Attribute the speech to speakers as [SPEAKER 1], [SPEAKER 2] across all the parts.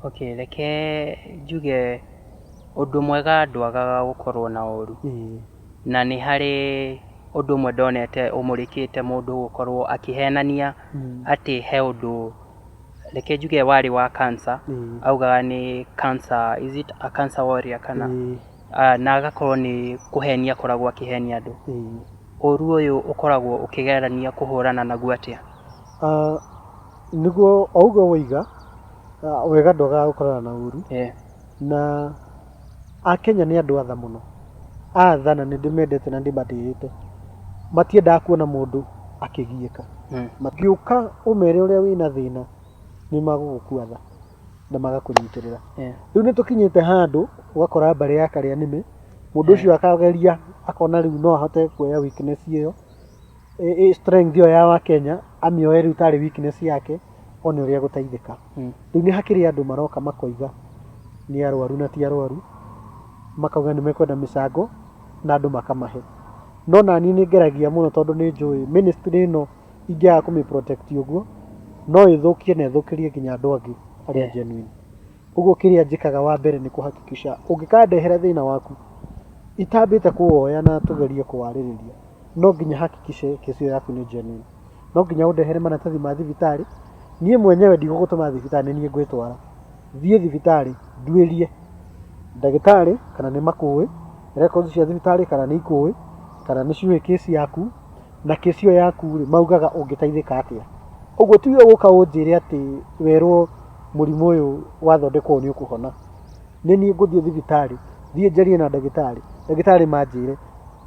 [SPEAKER 1] Okay, reke njuge ũndũ mwega ndwagaga gũkorwo na ũru. Na nĩ harĩ ũndũ ũmwe ndonete ũmũrĩkĩte mũndũ gũkorwo akĩhenania atĩ he ũndũ, reke njuge warĩ wa cancer, augaga nĩ cancer, is it a cancer warrior kana na agakorwo nĩ kũhenia akoragwo akĩhenia andũ. Ũru ũyũ ũkoragwo ũkĩgerania kũhũrana naguo atĩa?
[SPEAKER 2] Niguo auga Wega, Wega ndwagaga gũkorana na ũru. Na Akenya nĩ andũ atha mũno, atha na nĩndĩmendete na ndĩmatĩĩte. Matiendaga kuona mũndũ akĩgiĩka. Mangĩũka ũmere ũrĩa wĩna thĩna nĩ magũgũkua tha na magakũnyitĩrĩra. Rĩu nĩ tũkinyĩte handũ ũgakora mbarĩ ya karĩa nĩme mũndũ ũcio akageria akona rĩu no ahote kuoya weakness ĩyo, strength ĩyo ya Wakenya amĩoe rĩu tarĩ weakness yake, one ũrĩa gũteithĩka. Rĩu nĩ hakĩrĩ andũ maroka makoiga nĩ arwaru na ti arwaru, makauga nĩ mekwenda mĩcango na andũ makamahe. No nani nĩ ngeragia mũno tondũ nĩ njũĩ ministry ĩno ingĩaga kũmĩ-protect ũguo no ĩthũkie na ĩthũkĩrie nginya andũ angĩ arĩa genuine. Ũguo kĩrĩa njĩkaga wa mbere nĩ kũhakikisha ũngĩkandehera thĩna waku itambĩte kũwoya na tũgerie kũwarĩrĩria, no nginya hakikishe kesi ĩyo yaku nĩ genuine. No nginya ũndehere maratathi ma thibitarĩ, niĩ mwenyewe ndigũgũtũma thibitarĩ, nĩ niĩ ngwĩtwara. Thiĩ thibitarĩ nduĩrie ndagĩtarĩ kana nĩ makũĩ, records cia thibitarĩ kana nĩ ikũĩ, kana nĩ ciũĩ kesi yaku, na kesi ĩyo yaku rĩ maugaga ũngĩteithĩka atĩa. Ũguo ti ũgũka ũnjĩre atĩ werwo mũrimũ ũyũ wathondekwo nĩ ũkũhona. Nĩ niĩ ngũthiĩ thibitarĩ, thiĩ njarie na ndagĩtarĩ, ndagĩtarĩ manjĩre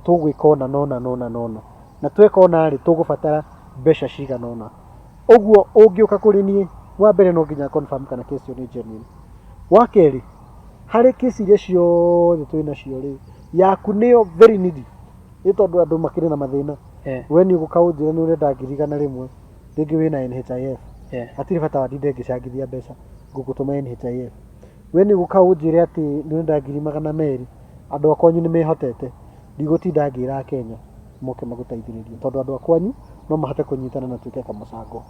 [SPEAKER 2] tũgwĩka ũna na ũna na ũna na ũna, na tweka ũna rĩ tũgũbatara mbeca cigana ũna. Ũguo ũngĩũka kũrĩ niĩ, wa mbere no nginya confirm kana kesi ĩyo nĩ genuine. Wa kerĩ, harĩ kesi iria ciothe twĩnacio rĩ, yaku nĩyo very needy, nĩ tondũ andũ makĩrĩ na mathĩna. We nĩ ũgũka ũnjĩre nĩ ũrenda 1,100 rĩngĩ wĩna NHIF, hatirĩ bata wa ndinde ngĩcangithia mbeca, ngũgũtũma NHIF. We nĩ ũgũka ũnjĩre atĩ nĩ ũrenda 200,000, andũ a kwanyu nĩ mehotete, ndigũtinda ngĩra Akenya moke magũteithĩrĩrie tondũ andũ a kwanyu no mahote kũnyitana na tuĩke kamũcango.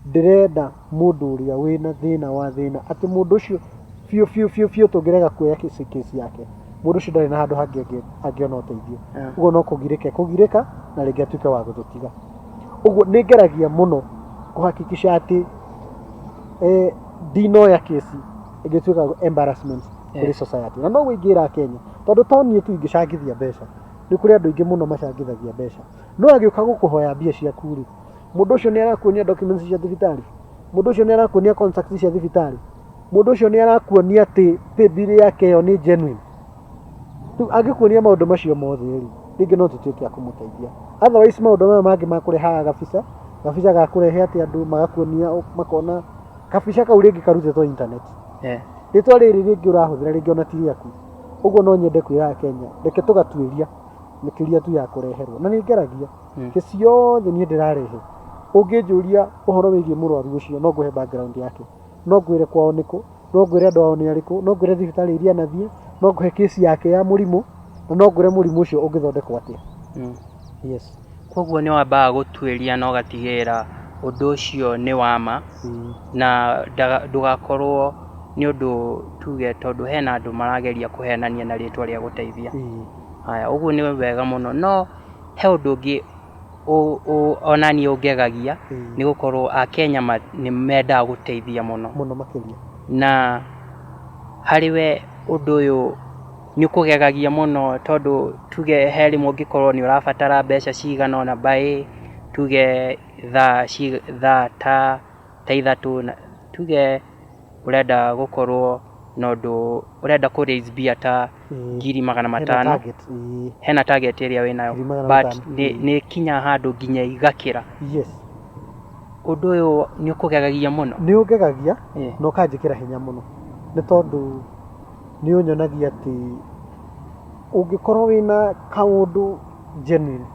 [SPEAKER 2] Ndĩrenda mũndũ ũrĩa wĩna thĩna wa thĩna, atĩ mũndũ ũcio biũ tũngĩrega kuoya kesi yake, mũndũ ũcio ndarĩ na handũ hangĩ angĩona ũteithio. Ũguo no kũgirĩka na rĩngĩ atuĩke wa gũtũtiga. Ũguo nĩ ngeragia mũno kũhakikisha atĩ ndinoya kesi ĩngĩtuĩka embarrassment kũrĩ society. Na no ingĩra Kenya tondũ to niĩ tu ingĩcangithia mbeca, nĩ kũrĩ andũ aingĩ mũno macangithagia mbeca. No agĩũka gũkũhoya mbia ciaku rĩ, mũndũ ũcio nĩ arakuonia documents cia thibitarĩ, mũndũ ũcio nĩ arakuonia contacts cia thibitarĩ, mũndũ ũcio nĩ arakuonia atĩ paybill yake ĩyo nĩ genuine. Rĩu angĩkuonia maũndũ macio mothe rĩ, rĩngĩ no tũtuĩke a kũmũteithia. Otherwise maũndũ maya mangĩ ma kũrehaga gabica ga kũrehe atĩ andũ magakuonia makona kabica kau rĩngĩ karutĩtwo internet. Rĩtwa rĩrĩ rĩngĩ ũrahũthĩra rĩngĩ ona ti rĩaku. Ũguo no nyende kwĩra Kenya reke tũgatuĩria mĩkĩria tu ya kũreherwo. Na nĩ ngeragia kesi yothe niĩ ndĩrarehe, ũngĩnjũria ũhoro wĩgiĩ mũrwaru ũcio no ngũhe background yake, no ngwĩre kwao nĩkũ, no ngwĩre andũ ao nĩ arĩkũ, no ngwĩre thibitarĩ iria anathiĩ, no ngũhe kesi yake ya mũrimũ, na no ngwĩre mũrimũ ũcio ũngĩthondekwo atĩa. Yes.
[SPEAKER 1] Koguo nĩ wambaga gũtuĩria na ũgatigĩrĩra ũndũ ũcio nĩ wama, na ndũgakorwo nĩ ũndũ tuge tondũ hena andũ marageria kũhenania na rĩtwa rĩa gũteithia. Haya, ũguo nĩ wega mũno. No he ũndũ ũngĩ onani ũngegagia nĩ gũkorwo Akenya nĩ mendaga gũteithia mũno
[SPEAKER 2] makĩria,
[SPEAKER 1] na harĩ we ũndũ ũyũ nĩ ũkũgegagia mũno tondũ tuge he rĩmwe ũngĩkorwo nĩ ũrabatara mbeca cigana ona tuge thaa ta ithatũ, tuge ũrenda gũkorwo na ũndũ, ũrenda kũ raise mbia ta 500,000, hena target ĩrĩa wĩnayo, but nĩ kinya handũ nginya igakĩra. Ũndũ ũyũ nĩ ũkũgegagia mũno.
[SPEAKER 2] Nĩ ũngegagia na ũkanjĩkĩra hinya mũno, nĩ tondũ nĩ ũnyonagia atĩ ũngĩkorwo wĩna kaũndũ genuine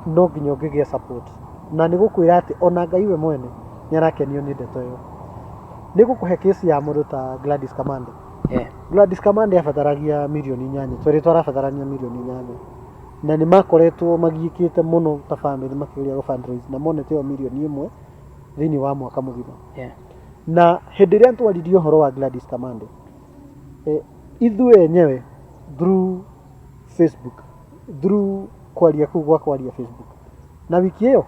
[SPEAKER 2] no nginya ũngĩgĩa support, na nĩ gũkwĩra atĩ ona Ngai we mwene nĩ arakenio nĩ ndeto ĩyo. Nĩ gũkũhe kesi ya mũndũ ta Gladys Kamande. Gladys Kamande abataragia mirioni 8, twerĩ twarabatarania mirioni 8, na nĩ makoretwo magiĩkĩte mũno ta family makĩgeria gũ fundraise na monete ĩyo mirioni 1 thĩinĩ wa mwaka mũgima. na hĩndĩ ĩrĩa twaririe ũhoro wa Gladys Kamande ithuĩ enyewe through Facebook, through kwaria kuu gwa kwaria Facebook, na wiki ĩyo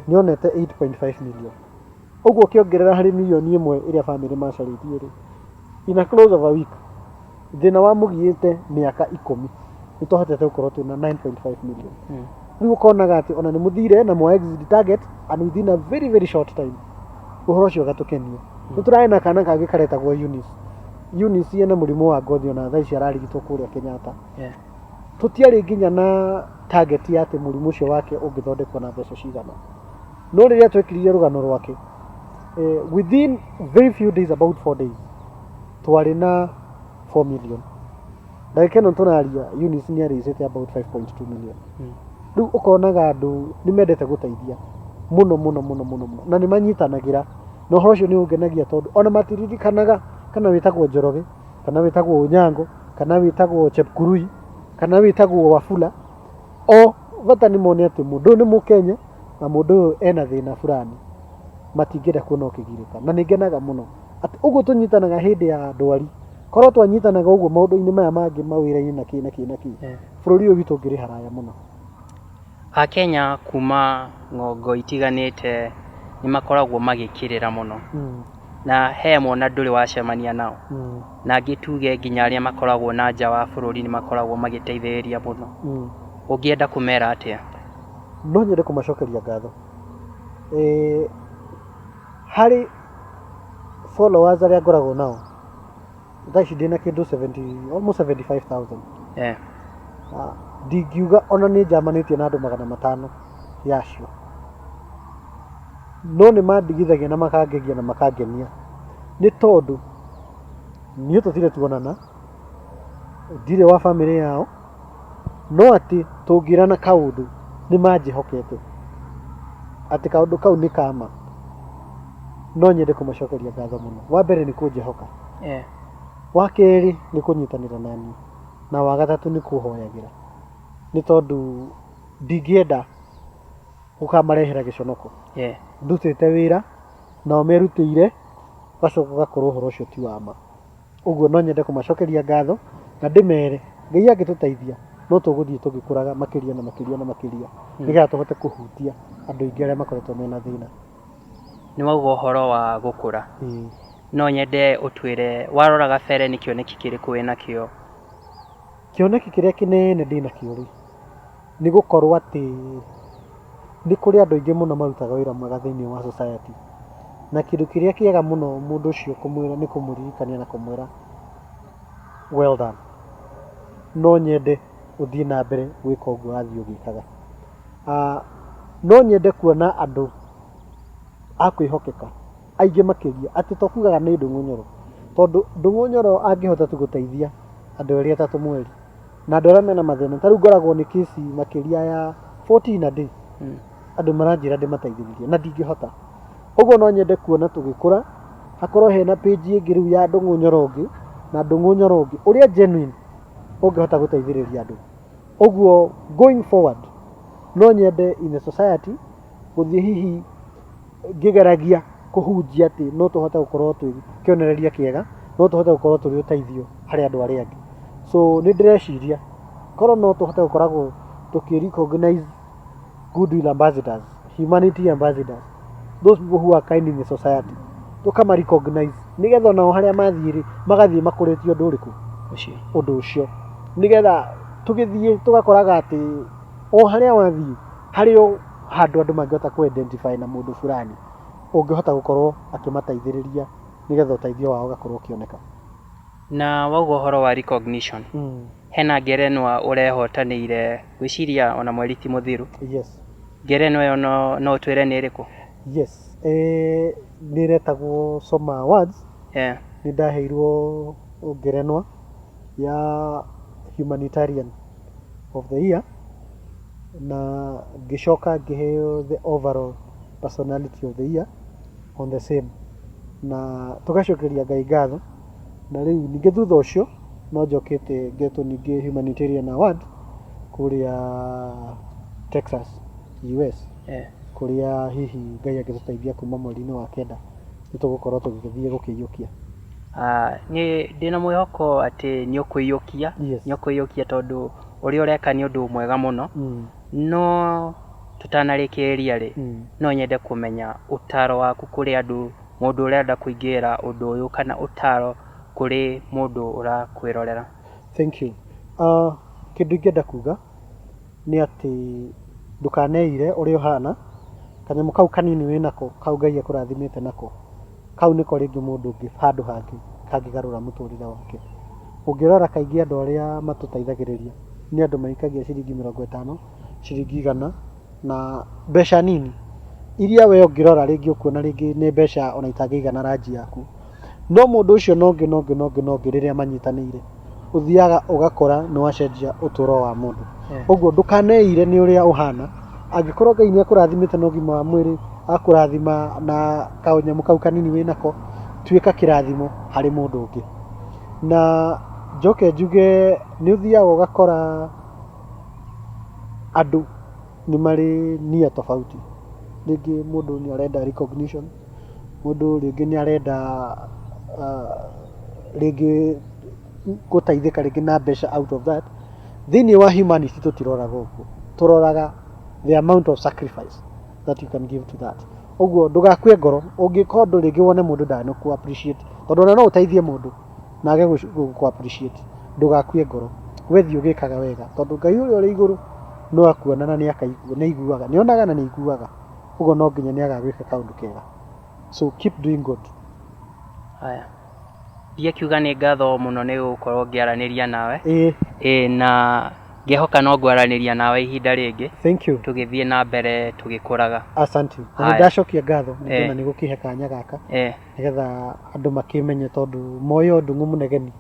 [SPEAKER 2] nĩonete 8.5 million. Ũguo kĩongerera harĩ milioni ĩmwe ĩrĩa family macarĩtie rĩ, in a close of a week thĩna wa mũgiĩte mĩaka 10 nĩtũhotete gũkorwo twĩna 9.5 million. Rĩu ũkonaga atĩ ona nĩ mũthire na mwa exit target and within a very very short time ũhoro ũcio ũgatũkenia. Nĩtũrahe na kana kangĩ karetagwo Eunice yena mũrimũ wa ngothi ona thaa ici ararigitwo kũrĩa Kenyatta. Tũtiarĩ nginya na target ya atĩ mũrimũ ũcio wake ũngĩthondekwo na mbeca cigana. No rĩrĩa twekirire rũgano rwake within very few days, about 4 days, twarĩ na 4 million. Ndagĩka ĩno tũraria Eunice nĩarĩcĩte about 5.2 million. Rĩu ũkonaga andũ nĩmendete gũteithia mũno mũno mũno mũno na nĩmanyitanagĩra, na ũhoro ũcio nĩũngenagia tondũ ona matiririkanaga kana wĩtagwo Njoroge, kana wĩtagwo Onyango, kana wĩtagwo Chepkurui, kana wĩtagwo Wafula. O bata nĩmone atĩ mũndũ nĩ Mũkenya na mũndũ ũyũ ena thĩna fulani, matingĩenda kuona ũkĩgirĩka. Na nĩngenaga mũno atĩ ũguo tũnyitanaga hĩndĩ ya ndwari, korwo twanyitanaga ũguo maũndũ-inĩ maya mangĩ mawĩra-inĩ na kĩ bũrũri ũyũ witũ ũngĩrĩ haraya mũno.
[SPEAKER 1] Akenya kuma ng'ongo itiganĩte nĩmakoragwo magĩkĩrĩra mũno na he mona ndũrĩ wacemania nao na angĩ tuge nginya arĩa makoragwo na nja wa bũrũri nĩmakoragwo magĩteithĩrĩria mũno. Ũngĩenda kũmera atĩa?
[SPEAKER 2] No nyende kũmacokeria ngatho harĩ followers arĩa ngoragwo nao. Thaa ici ndĩna kĩndũ almost 75,000. Ndingiuga ona nĩ njamanĩtie na andũ 500 yacio, no nĩ mandigithagia na makangegia na makangenia, nĩ tondũ niĩ tũtirĩ tuonana, ndirĩ wa family yao, no atĩ tũngĩrana kaũndũ nĩ manjĩhokete atĩ kaũndũ kau nĩ kama. No nyende kũmacokeria ngatho mũno. Wa mbere nĩ kũnjĩhoka, wa kerĩ nĩ kũnyitanĩra naniĩ, na wa gatatũ nĩ kũhoyagĩra, nĩ tondũ ndingĩenda gũkamarehera gĩconoko. Ndutĩte wĩra nao merutĩire gacoka gakorwo ũhoro ũcio ti wa ma. Ũguo no nyende kũmacokeria ngatho na ndĩmere Ngai angĩtũteithia no tũgũthiĩ tũgĩkũraga makĩria na makĩria na makĩria nĩgetha tũhote kũhutia andũ aingĩ arĩa makoretwo mena thĩna.
[SPEAKER 1] Nĩwauga ũhoro wa gũkũra, no nyende ũtwĩre warora gabere nĩ kĩoneki kĩrĩkũ wĩnakĩo?
[SPEAKER 2] Kĩoneki kĩrĩa kĩnene ndĩnakĩo rĩ, nĩ gũkorwo atĩ nĩ kũrĩ andũ aingĩ mũno marutaga wĩra mwega thĩinĩ wa society, na kĩndũ kĩrĩa kĩega mũno mũndũ ũcio kũmwĩra nĩ kũmũririkania na kũmwĩra well done. No nyende ũthiĩ na mbere gwĩka ũguo wathiĩ ũgĩkaga. No nyende kuona andũ a kwĩhokeka aingĩ makĩria atĩ tokugaga nĩ Ndungu Nyoro, tondũ Ndungu Nyoro angĩhota tu gũteithia andũ erĩ atatũ mweri na andũ arĩa mena mathĩna. Ta rĩu ngoragwo nĩ kesi makĩria ya 14 a day, andũ maranjĩra ndĩmateithĩrĩrie na ndingĩhota. Ũguo no nyende kuona tũgĩkũra hakorwo hena page ĩngĩ rĩu ya Ndungu Nyoro ũngĩ na Ndungu Nyoro ũngĩ ũrĩa genuine ũngĩhota gũteithĩrĩria andũ. Ũguo going forward no nyende in the society gũthiĩ hihi ngĩgeragia kũhunjia atĩ no tũhote gũkorwo twĩ kĩonereria kĩega, no tũhote gũkorwo tũrĩ ũteithio harĩ andũ arĩa angĩ. So nĩ ndĩreciria korwo no tũhote gũkoragwo tũkĩ-recognize goodwill ambassadors, humanity ambassadors, those people who are kind in the society, tũkama-recognize nĩgetha onao harĩa mathiĩ magathiĩ makũrĩtio ũndũ ũrĩkũ? Ũndũ ũcio, nĩgetha tũgĩthiĩ tũgakoraga atĩ o harĩa wathiĩ harĩ o handũ andũ mangĩhota kũ-identify na mũndũ fulani ũngĩhota gũkorwo akĩmateithĩrĩria nĩgetha ũteithio wao ũgakorwo ũkĩoneka.
[SPEAKER 1] Na wauga ũhoro wa recognition, hena ngerenwa ũrehotanĩire gwĩciria ona mweri ti mũthiru.
[SPEAKER 2] Yes.
[SPEAKER 1] Ngerenwa ĩyo no ũtwĩre nĩ ĩrĩkũ?
[SPEAKER 2] Yes, nĩ ĩretagwo Soma Awards. Nĩ ndaheirwo ngerenwa ya humanitarian of the year na ngĩcoka ngĩheo the overall personality of the year on the same, na tũgacokeria Ngai ngatho. Na rĩu ningĩ thutha ũcio no njokete ngetwo ningĩ humanitarian award kũrĩa Texas, US, kũrĩa hihi Ngai angĩtũteithia kuma mweri-inĩ wa kenda nitugukorwo tugithie gukiyukia
[SPEAKER 1] ni ndina mwihoko ati ni ukuyukia ni ukuyukia tondu uri ureka ni undu mwega muno no tutanarikiria ri no nyende kumenya utaro waku kuri andu mundu urenda kuingira undu uyu kana utaro kuri mundu urakwirorera.
[SPEAKER 2] Thank you. Kindu ingenda kuga ni ati ndukaneire uri uhana kanyamu kau kanini winako kau Ngai akurathimite nako kau niko ringi mundu ungi handu hangi kangigarura muturire wake. Ungirora kaingi andu aria matutaithagiriria ni andu maikagia ciringi 50 ciringi 100 na mbeca nini iria we ungirora ringi ukuona ringi ni mbeca ona itangigana ranji yaku no mundu ucio nongi riria manyitanire uthiaga ugakora no wacenjia uturo wa mundu uguo ndukaneire ni uria uhana angikorwo Ngai ni akurathimite no gima wa mwiri akurathima na kaunyamu kau kanini winako tuika kirathimo hari mundu ungi na njoke njuge ni uthiaga ugakora andu ni mari nia tofauti ringi mundu ni arenda recognition mundu ringi ni arenda ringi gutaithika ringi na mbeca out of that thini wa humanity tutiroraga uguo turoraga the amount of sacrifice that you can give to that uguo ndugakue ngoro ungikorwo ndu ringi wone mundu ndano ku appreciate tondu no utaithie mundu na age ku appreciate ndugakue ngoro wethi ugikaga wega tondu Ngai uri uri iguru no akuona na ni akaigua ni iguaga ni onaga na ni iguaga uguo no nginya ni agagwika kaundu kega so keep doing good.
[SPEAKER 1] Haya bia kiuga ni ngatho muno ni gukorwo ngiaraniria nawe na ngehoka no ngwaraniria nawe ihinda ringi.
[SPEAKER 2] Thank you.
[SPEAKER 1] Tugithie na mbere tugikuraga.
[SPEAKER 2] Asante. Na ndacokia ngatho ndona ni gukihe kanya gaka nigetha andu makimenye tondu moyo Ndungu munegeni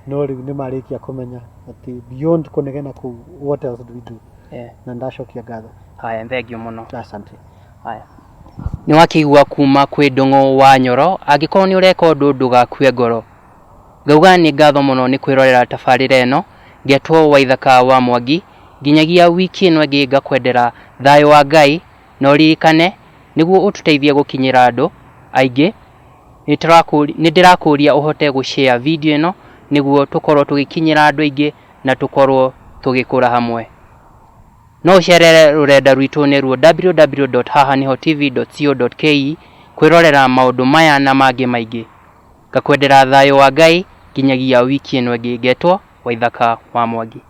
[SPEAKER 2] no riu ni marikia kumenya ati beyond kunegena ku what else do we do na ndacokia ngatho.
[SPEAKER 1] Haya thengio muno.
[SPEAKER 2] Asante.
[SPEAKER 1] Haya ni wakigua kuma kwi Ndungu wa Nyoro angikorwo ni ureka undu ndugakue ngoro ngauga ni ngatho muno ni kwirorera tabarira eno ngetwo Waithaka wa Mwangi nginyagia wiki ino ingi ngakwendera thayo wa Ngai no ririkane niguo ututeithie gukinyira andu aingi ni ndirakuria uhote gushare video ino niguo tukorwo tugikinyira andu aingi na tukorwo tugikura hamwe. No sharere rurenda rwitu ni ruo www.hahanihotv.co.ke kwirorera maundu maya na mangi maingi ngakwendera thayo wa Ngai nginyagia wiki ino ingi ngetwo Waithaka wa Mwangi.